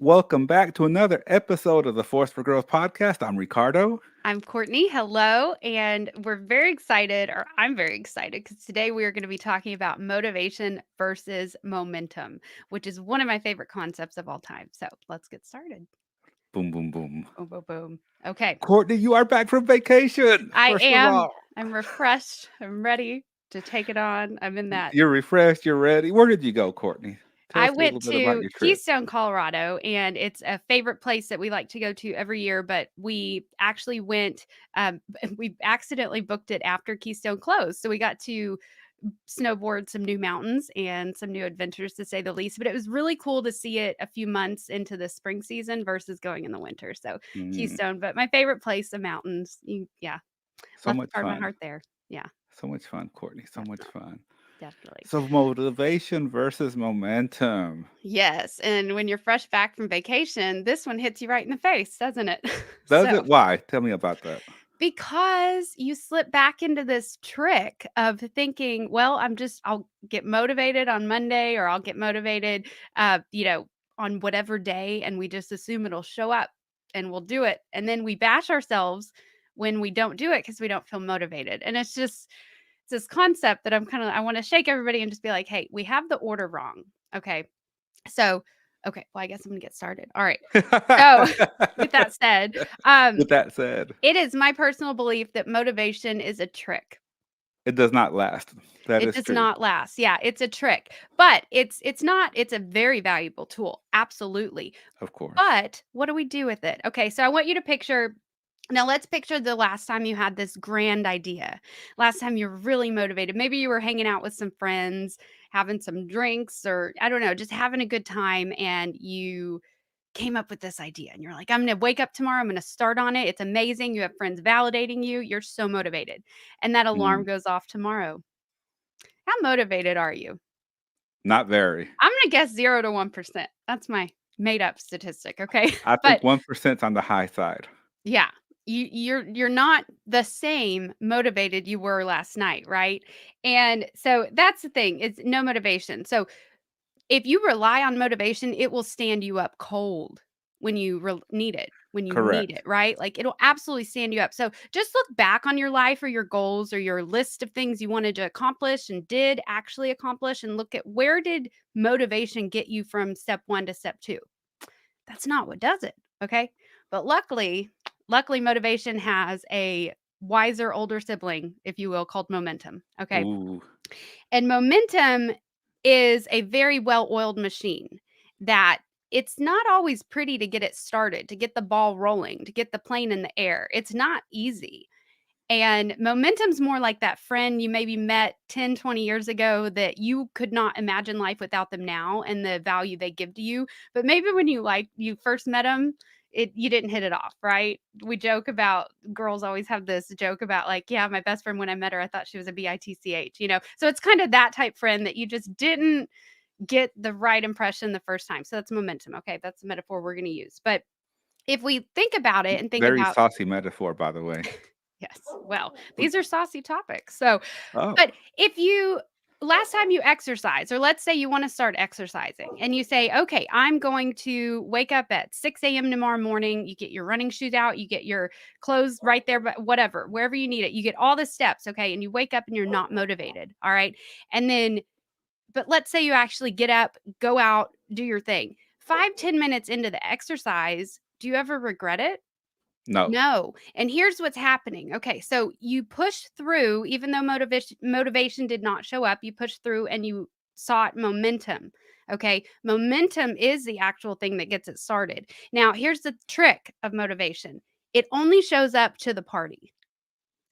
Welcome back to another episode of the Force for Growth podcast. I'm Ricardo. I'm Courtney. Hello. And we're very excited, or I'm very excited, because today we are going to be talking about motivation versus momentum, which is one of my favorite concepts of all time. So let's get started. Boom, boom, boom. Boom, boom, boom. Okay. Courtney, you are back from vacation. I First of am. all, I'm refreshed. I'm ready to take it on. I'm in that. you're refreshed. You're ready. Where did you go, Courtney? Tell I us a little went bit about to your trip. Keystone, Colorado, and it's a favorite place that we like to go to every year. But we actually went, we accidentally booked it after Keystone closed. So we got to snowboard some new mountains and some new adventures, to say the least. But it was really cool to see it a few months into the spring season versus going in the winter. So Mm, Keystone, but my favorite place, the mountains. Yeah, so left a much part of my fun. heart there. Yeah, So much fun, Courtney. So much definitely. fun. Definitely. So, motivation versus momentum. Yes, and when you're fresh back from vacation, this one hits you right in the face, doesn't it? Does So, it? Why? Tell me about that. because you slip back into this trick of thinking, well, I'll get motivated on Monday, or I'll get motivated, on whatever day, and we just assume it'll show up and we'll do it. And then we bash ourselves when we don't do it because we don't feel motivated. And it's this concept that I want to shake everybody and just be like, hey, we have the order wrong. Okay. So, okay, well, I guess I'm gonna get started. All right. So, with that said, um, With that said, it is my personal belief that motivation is a trick. it does not last. That It is does true, not last. Yeah, it's a trick, but it's not. It's a very valuable tool, absolutely. of course. But what do we do with it? Okay, so I want you to picture. Now let's picture the last time you had this grand idea. Last time you were really motivated. Maybe you were hanging out with some friends, having some drinks, or I don't know, just having a good time, and you came up with this idea and you're like, I'm going to wake up tomorrow, I'm going to start on it. It's amazing. You have friends validating you. You're so motivated. And that Mm, alarm goes off tomorrow. How motivated are you? not very. I'm going to guess 0 to 1%. That's my made up statistic, okay? I But think 1% on the high side. yeah, you're not the same motivated you were last night, right? And so that's the thing. It's no motivation. So if you rely on motivation, it will stand you up cold when need it, Correct. right? Like it'll absolutely stand you up. So just look back on your life or your goals or your list of things you wanted to accomplish and did actually accomplish, and look at where did motivation get you from step 1 to step 2. That's not what does it, okay? But luckily motivation has a wiser older sibling, if you will, called momentum, okay? Ooh, And momentum is a very well-oiled machine that it's not always pretty to get it started, to get the ball rolling, to get the plane in the air. It's not easy. And momentum's more like that friend you maybe met 10, 20 years ago that you could not imagine life without them now and the value they give to you. But maybe when you first met them, you didn't hit it off, right? We joke about girls always have this joke about like, yeah, my best friend when I met her, I thought she was a bitch. So it's kind of that type friend that you just didn't get the right impression the first time. So that's momentum. Okay, that's the metaphor we're going to use. But if we think about it and think very about saucy metaphor, by the way. yes. Well, these are saucy topics. So, Oh, but if you last time you exercise, or let's say you want to start exercising and you say, okay, I'm going to wake up at 6 a.m. tomorrow morning. You get your running shoes out, you get your clothes right there, but whatever, wherever you need it, you get all the steps. Okay. And you wake up and you're not motivated. All right. And then, but let's say you actually get up, go out, do your thing. 5, 10 minutes into the exercise, do you ever regret it? no, No. And here's what's happening. Okay, so you push through even though motivation did not show up, you pushed through and you sought momentum. Okay? Momentum is the actual thing that gets it started. Now, here's the trick of motivation. It only shows up to the party.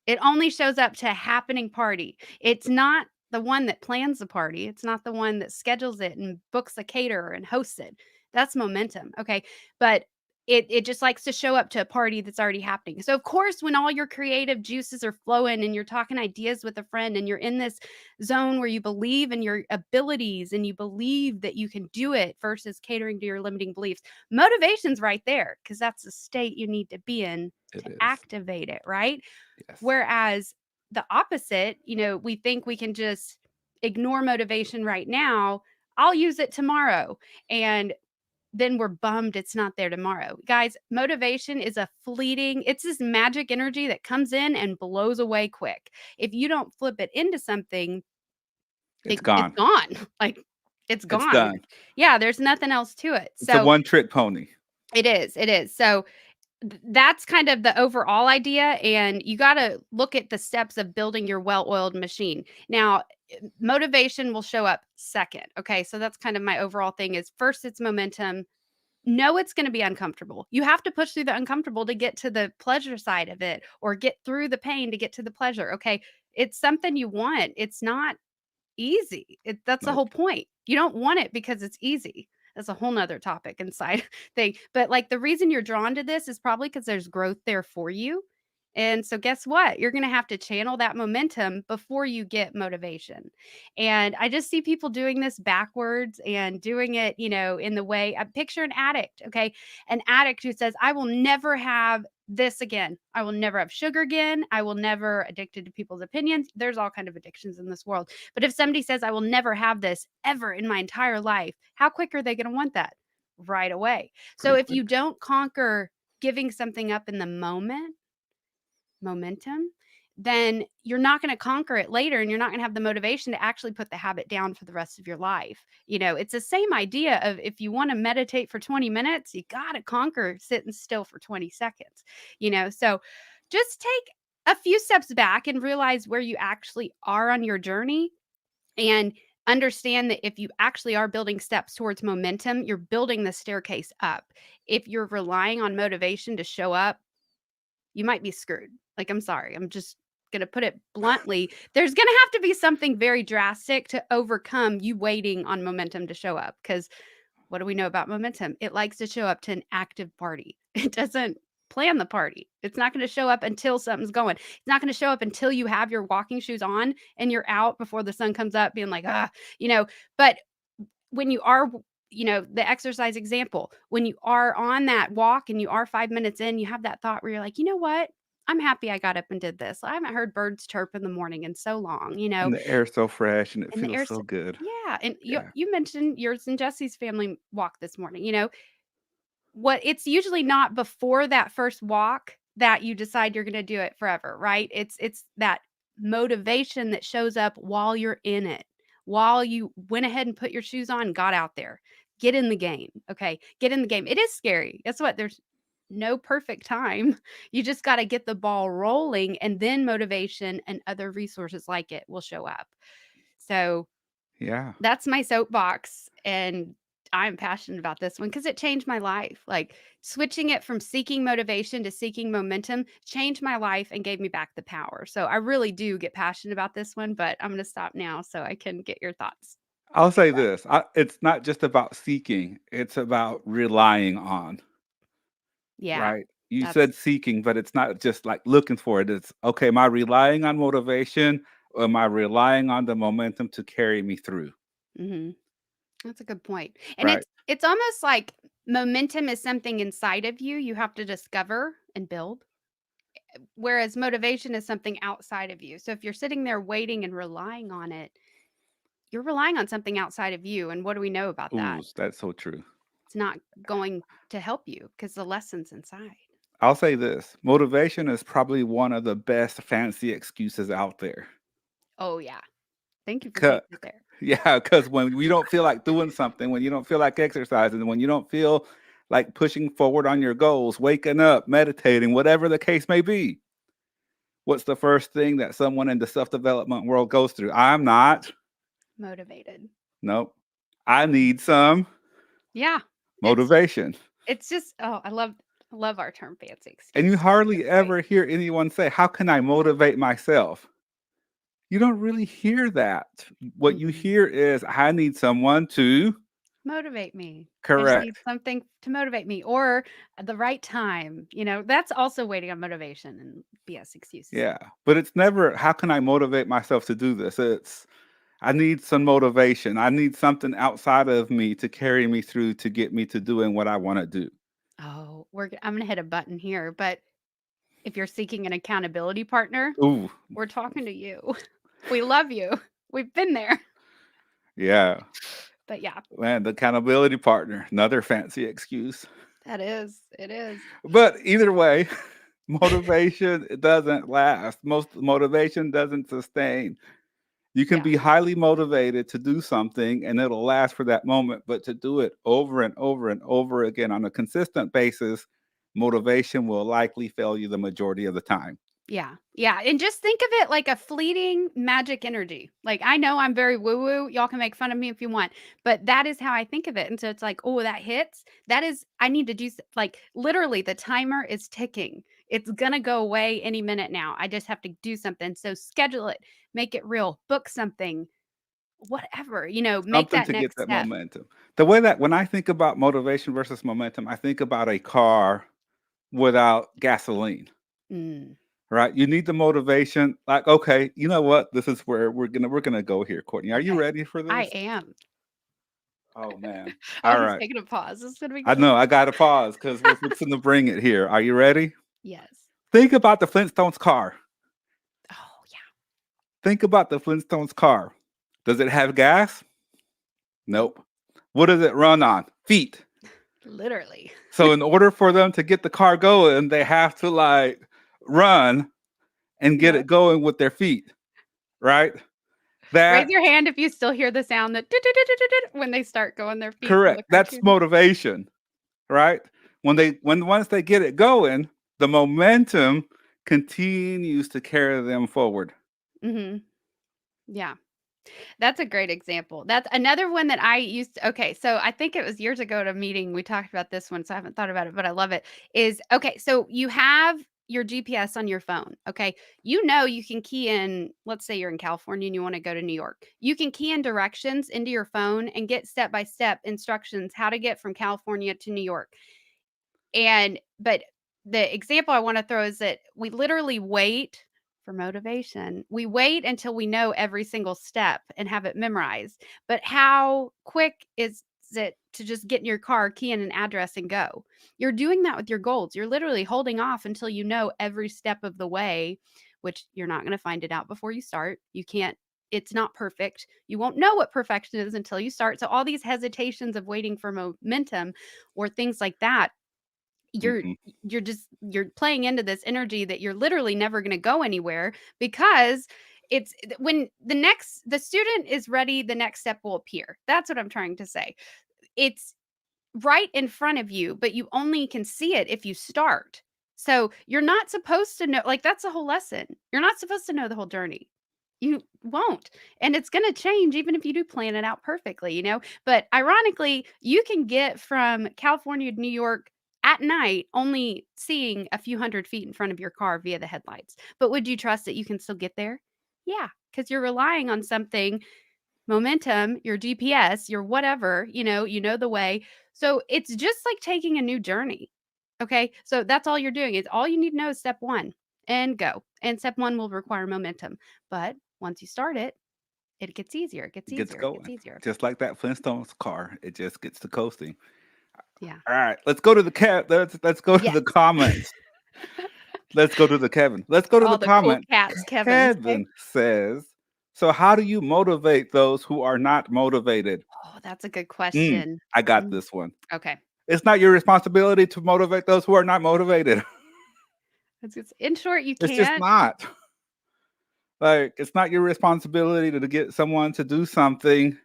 It only shows up to a happening party. It's not the one that plans the party. It's not the one that schedules it and books a caterer and hosts it. That's momentum. Okay. But it just likes to show up to a party that's already happening. So of course, when all your creative juices are flowing and you're talking ideas with a friend and you're in this zone where you believe in your abilities and you believe that you can do it versus catering to your limiting beliefs, motivation's right there because that's the state you need to be in it to is. activate it, right? Yes. Whereas the opposite, we think we can just ignore motivation right now. I'll use it tomorrow. And then we're bummed it's not there tomorrow. Guys, motivation is it's this magic energy that comes in and blows away quick. If you don't flip it into something, It's it's gone. gone. Like it's It's gone. done. Yeah, there's nothing else to it. It's a So one-trick pony. it is. It is. So that's kind of the overall idea, and you got to look at the steps of building your well-oiled machine. Now, motivation will show up second. Okay, so that's kind of my overall thing is first it's momentum. No, it's going to be uncomfortable. You have to push through the uncomfortable to get to the pleasure side of it, or get through the pain to get to the pleasure. Okay, it's something you want. It's not easy. That's the Nope. whole point. You don't want it because it's easy. That's a whole nother topic inside thing. But like the reason you're drawn to this is probably because there's growth there for you. And so guess what? You're going to have to channel that momentum before you get motivation. And I just see people doing this backwards and doing it, in the way I picture an addict. Okay. An addict who says, I will never have this again. I will never have sugar again. I will never addicted to people's opinions. There's all kind of addictions in this world. But if somebody says, I will never have this ever in my entire life, how quick are they going to want that? Right away. So Pretty if quick. you don't conquer giving something up in the moment, momentum, then you're not going to conquer it later and you're not going to have the motivation to actually put the habit down for the rest of your life. It's the same idea of if you want to meditate for 20 minutes, you got to conquer sitting still for 20 seconds. So just take a few steps back and realize where you actually are on your journey, and understand that if you actually are building steps towards momentum, you're building the staircase up. If you're relying on motivation to show up, you might be screwed. Like, I'm sorry. I'm just going to put it bluntly. There's going to have to be something very drastic to overcome you waiting on momentum to show up. Because what do we know about momentum? It likes to show up to an active party. It doesn't plan the party. It's not going to show up until something's going. It's not going to show up until you have your walking shoes on and you're out before the sun comes up being like, but when you are, the exercise example, when you are on that walk and you are 5 minutes in, you have that thought where you're like, you know what? I'm happy I got up and did this. I haven't heard birds chirp in the morning in so long, And the air's so fresh and it and the feels air's, so good. yeah. And you, Yeah. you mentioned yours and Jesse's family walk this morning, what it's usually not before that first walk that you decide you're going to do it forever, right? It's that motivation that shows up while you're in it. While you went ahead and put your shoes on, got out there. Get in the game. Okay? Get in the game. It is scary. Guess what? There's no perfect time. You just got to get the ball rolling, and then motivation and other resources like it will show up. So Yeah. that's my soapbox, and I'm passionate about this one because it changed my life. Like, switching it from seeking motivation to seeking momentum changed my life and gave me back the power. So I really do get passionate about this one, but I'm going to stop now so I can get your thoughts. I'll say this, it's not just about seeking, it's about relying on, Yeah, right? You that's said seeking, but it's not just like looking for it. It's, okay, am I relying on motivation or am I relying on the momentum to carry me through, mhm, that's a good point. And right? it's almost like momentum is something inside of you have to discover and build, whereas motivation is something outside of you. So if you're sitting there waiting and relying on it, you're relying on something outside of you, and what do we know about Ooh, that? that's so true. It's not going to help you because the lesson's inside. I'll say this, motivation is probably one of the best fancy excuses out there. Oh, yeah. Thank you for 'Cau taking it there. Yeah, because when we don't feel like doing something, when you don't feel like exercising, when you don't feel like pushing forward on your goals, waking up, meditating, whatever the case may be, what's the first thing that someone in the self-development world goes through? I'm not. Motivated. Nope. I need some Yeah. It's motivation. it's just I love our term fancy And you excuse. hardly It's right. ever hear anyone say, "How can I motivate myself?" You don't really hear that. What you Mm-mm. hear is, "I need someone to" Motivate me. I just need correct. something to motivate me, or at the right time. That's also waiting on motivation and BS excuses. Yeah, but it's never, "How can I motivate myself to do this?" It's, "I need some motivation. I need something outside of me to carry me through to get me to doing what I wanna do." Oh, I'm gonna hit a button here, but if you're seeking an accountability partner, Ooh, we're talking to you. We love you. We've been there. yeah. But yeah, Man, the accountability partner, another fancy excuse. that is. It is. But either way, motivation doesn't last. Most motivation doesn't sustain. You can Yeah. be highly motivated to do something and it'll last for that moment, but to do it over and over and over again on a consistent basis, motivation will likely fail you the majority of the time. Yeah. Yeah. And just think of it like a fleeting magic energy. Like, I know I'm very woo woo. Y'all can make fun of me if you want, but that is how I think of it. And so it's like, oh, that hits. That is, I need to do, like, literally, the timer is ticking. It's going to go away any minute now. I just have to do something. So schedule it, make it real, book something, whatever, make Something that to get next that step. momentum. The way that when I think about motivation versus momentum, I think about a car without gasoline. Mm, Right? You need the motivation. Like, okay, you know what? This is where we're gonna go here, Courtney. Are you okay. ready for I this? am. Oh man. I was All just right. taking a pause. This is going to be I good. know I gotta pause because we're fixing to bring it here. Are you ready? Yes. Think about the Flintstones car. Oh, yeah. Think about the Flintstones car. Does it have gas? Nope. Nope. What does it run on? Feet. Literally. So in order for them to get the car going, they have to like run and get Yep. it going with their feet, right? Raise That your hand if you still hear the sound that when they start going their feet from the correct. That's cartoon. motivation, right? Yeah. When once they get it going, the momentum continues to carry them forward. Mhm. Yeah. That's a great example. That's another one that I used to, okay, so I think it was years ago at a meeting we talked about this one, so I haven't thought about it, but I love it. Is okay, so you have your GPS on your phone, okay? You can key in, let's say you're in California and you want to go to New York. You can key in directions into your phone and get step-by-step instructions how to get from California to New York. But the example I wanna throw is that we literally wait for motivation. We wait until we know every single step and have it memorized. But how quick is it to just get in your car, key in an address, and go? You're doing that with your goals. You're literally holding off until you know every step of the way, which you're not gonna find it out before you start. You can't it's not perfect. You won't know what perfection is until you start. So all these hesitations of waiting for momentum or things like that, you're Mhm, you're playing into this energy that you're literally never going to go anywhere because when the student is ready, the next step will appear. That's what I'm trying to say. It's right in front of you, but you only can see it if you start. So you're not supposed to know, like, that's the whole lesson. You're not supposed to know the whole journey. You won't. And it's going to change even if you do plan it out perfectly. But ironically, you can get from California to New York at night only seeing a few hundred feet in front of your car via the headlights. But would you trust that you can still get there? Yeah, because you're relying on something, momentum, your GPS, your whatever, you know the way. So it's just like taking a new journey. Okay? So that's all you're doing. It's all you need to know is step 1 and go. And step 1 will require momentum. But once you start it, it gets easier. It gets it gets easier. It gets going. easier. Just like that Flintstones car, it just gets to coasting. Yeah. All right, let's go to the let's go to Yes. the comments. Let's go to the Kevin. Let's go to the All the cool comment. cats, Kevin's. Okay. Kevin says, "So how do you motivate those who are not motivated?" Oh, that's a good Mm, question. I got Mm, this one. okay. It's not your responsibility to motivate those who are not motivated. In short, you It's just can't. not. Like, it's not your responsibility to get someone to do something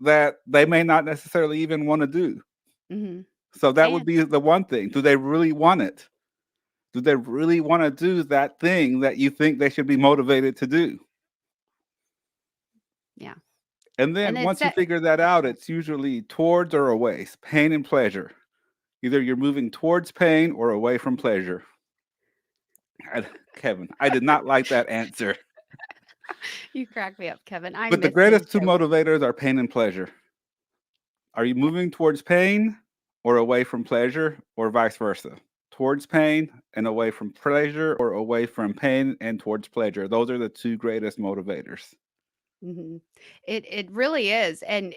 that they may not necessarily even want to do. Mhm. So that would And be the one thing. Do they really want it? Do they really want to do that thing that you think they should be motivated to do? yeah. And And then it's once you that. figure that out, it's usually towards or away, pain and pleasure. Either you're moving towards pain or away from pleasure. Kevin, I did not like that answer. You crack me up, Kevin. I But the miss his greatest two jokes. motivators are pain and pleasure. Are you moving towards pain or away from pleasure, or vice versa? Towards pain and away from pleasure, or away from pain and towards pleasure. Those are the two greatest motivators. Mhm. It really is, and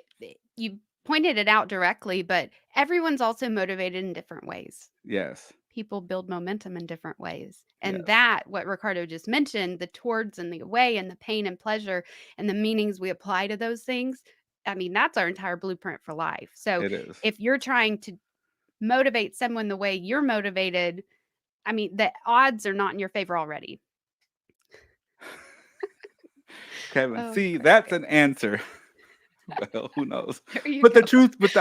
you pointed it out directly, but everyone's also motivated in different ways. Yes. People build momentum in different ways, and Yes. that what Ricardo just mentioned, the towards and the away and the pain and pleasure and the meanings we apply to those things, I mean, that's our entire blueprint for life. So It is. if you're trying to motivate someone the way you're motivated, I mean, the odds are not in your favor already. Kevin, Oh, see, that's cricket. an answer. Well, who knows? There you But the go. truth, but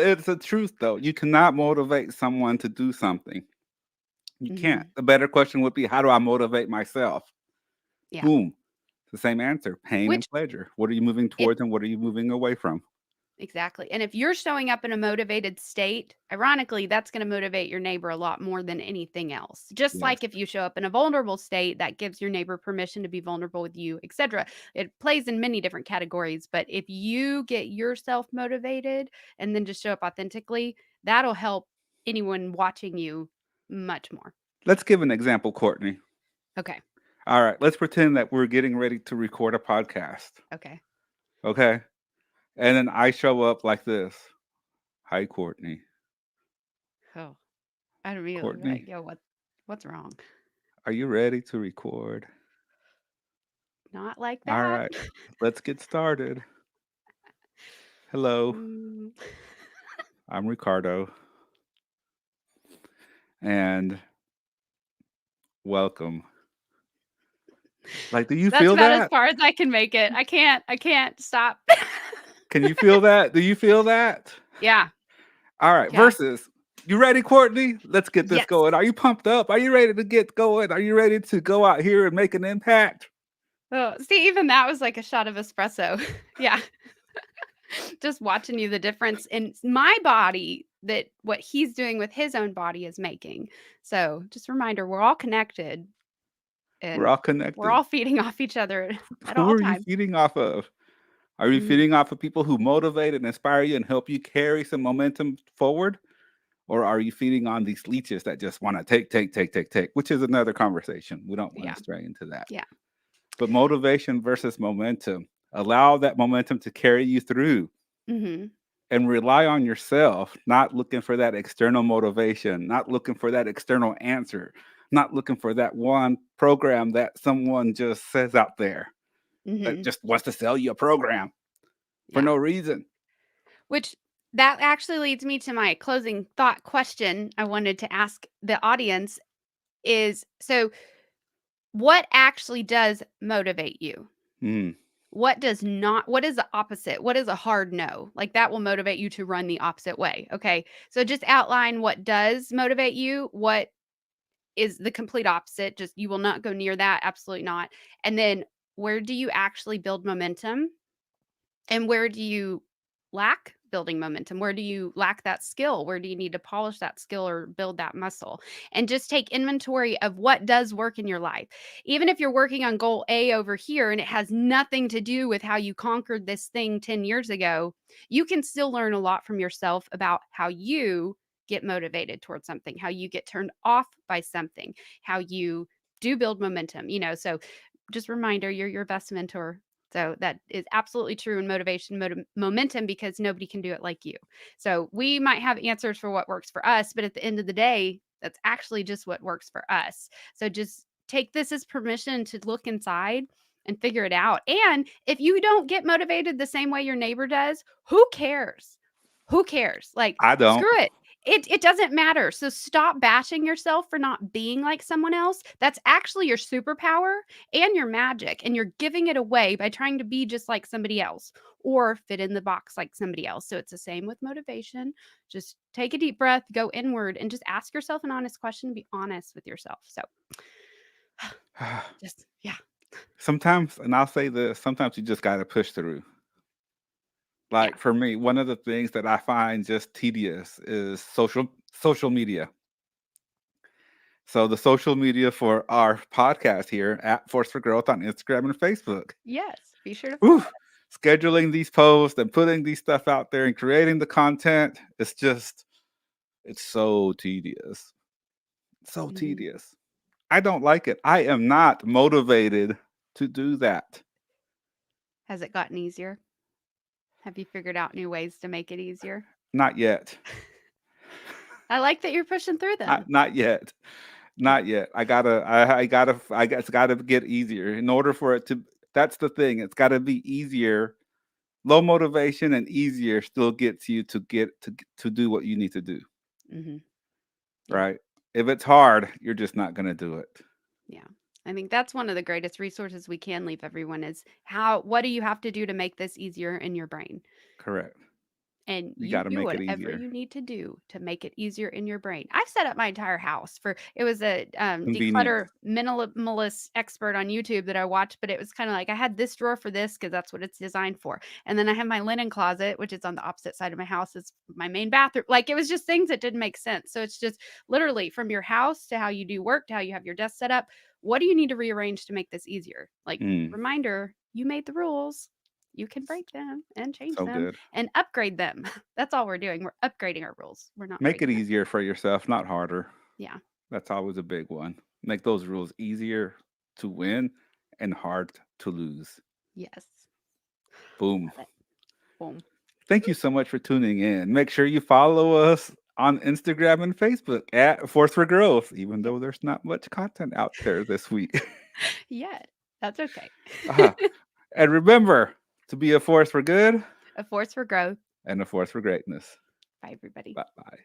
it's the truth though. You cannot motivate someone to do something. You can't. Mhm. The better question would be, how do I motivate myself? Yeah. Boom. It's the same answer. Pain and Which pleasure. What are you moving if towards and what are you moving away from? exactly. And if you're showing up in a motivated state, ironically, that's going to motivate your neighbor a lot more than anything else. Just Yes. like if you show up in a vulnerable state, that gives your neighbor permission to be vulnerable with you, etc. It plays in many different categories, but if you get yourself motivated and then just show up authentically, that'll help anyone watching you much more. Let's give an example, Courtney. Okay. All right. Let's pretend that we're getting ready to record a podcast. Okay. Okay. And then I show up like this. Hi, Courtney. Oh, I'd immediately be like, Courtney, yo, what's wrong? are you ready to record? Not like All that. right. Let's get started. Hello. Mm. I'm Ricardo. And welcome. Like, do you That's feel about as that? far as I can make it. I can't stop. Can you feel that? Do you feel that? Yeah, All right. yeah. Versus, you ready, Courtney? Let's get this Yes. going. Are you pumped up? Are you ready to get going? Are you ready to go out here and make an impact? Oh, see, even that was like a shot of espresso. Yeah. Just watching you the difference in my body that what he's doing with his own body is making. So, just a reminder, we're all connected We're and all we're connected. all feeding off each other at Who all are you times. feeding off of? Are you Mhm. feeding off of people who motivate and inspire you and help you carry some momentum forward? Or are you feeding on these leeches that just want to take, which is another conversation. We don't want Yeah. to stray into that. Yeah. But motivation versus momentum. Allow that momentum to carry you through Mhm. and rely on yourself, not looking for that external motivation, not looking for that external answer, not looking for that one program that someone just says out there that Mhm. just wants to sell you a program for Yeah. no reason. Which that actually leads me to my closing thought question I wanted to ask the audience is so what actually does motivate you? Mm, What does not what is the opposite? What is a hard no? Like that will motivate you to run the opposite way. Okay. So just outline what does motivate you, what is the complete opposite, just you will not go near that, absolutely not. And then where do you actually build momentum? And where do you lack building momentum? Where do you lack that skill? Where do you need to polish that skill or build that muscle? And just take inventory of what does work in your life. Even if you're working on goal A over here and it has nothing to do with how you conquered this thing 10 years ago, you can still learn a lot from yourself about how you get motivated towards something, how you get turned off by something, how you do build momentum, So just reminder, you're your best mentor. So that is absolutely true in motivation, momentum, because nobody can do it like you. So we might have answers for what works for us, but at the end of the day, that's actually just what works for us. So just take this as permission to look inside and figure it out. And if you don't get motivated the same way your neighbor does, who cares? Who cares? Like, I don't. screw it. It doesn't matter. So stop bashing yourself for not being like someone else. That's actually your superpower and your magic, and you're giving it away by trying to be just like somebody else or fit in the box like somebody else. So it's the same with motivation. Just take a deep breath, go inward, and just ask yourself an honest question. Be honest with yourself. So just, yeah. Sometimes, and I'll say this, sometimes you just got to push through. Yeah. Like for me, one of the things that I find just tedious is social media. So the social media for our podcast here at Force for Growth on Instagram and Facebook. Yes. Be sure to follow Whew, us. scheduling these posts and putting these stuff out there and creating the content. It's so tedious. So Mhm. tedious. I don't like it. I am not motivated to do that. Has it gotten easier? Have you figured out new ways to make it easier? Not yet. I like that you're pushing through them. Not yet. Yeah. Not yet. I guess it's gotta get easier in order for it to. That's the thing. It's got to be easier Low motivation and easier still gets you to do what you need to do, Mhm. Yeah. right? If it's hard, you're just not going to do it. Yeah. I think that's one of the greatest resources we can leave everyone is what do you have to do to make this easier in your brain? Correct. And You you got to do make it whatever easier. you need to do to make it easier in your brain. I've set up my entire house for it was a Convenience. declutter minimalist expert on YouTube that I watched, but it was kind of like I had this drawer for this because that's what it's designed for. And then I have my linen closet, which is on the opposite side of my house. It's my main bathroom. Like it was just things that didn't make sense. So it's just literally from your house to how you do work to how you have your desk set up. What do you need to rearrange to make this easier? Like Mm, reminder, you made the rules. You can break them and change so them good. and upgrade them. That's all we're doing. We're upgrading our rules. We're not Make it breaking them. easier for yourself, not harder. Yeah. That's always a big one. Make those rules easier to win and hard to lose. Yes. Boom. Love it. Boom. Thank you so much for tuning in. Make sure you follow us on Instagram and Facebook at Force for Growth, even Yep. though there's not much content out there this week. Yeah. That's okay. uh And remember to be a force for good A force for growth. and a force for greatness. Bye, everybody. Bye bye.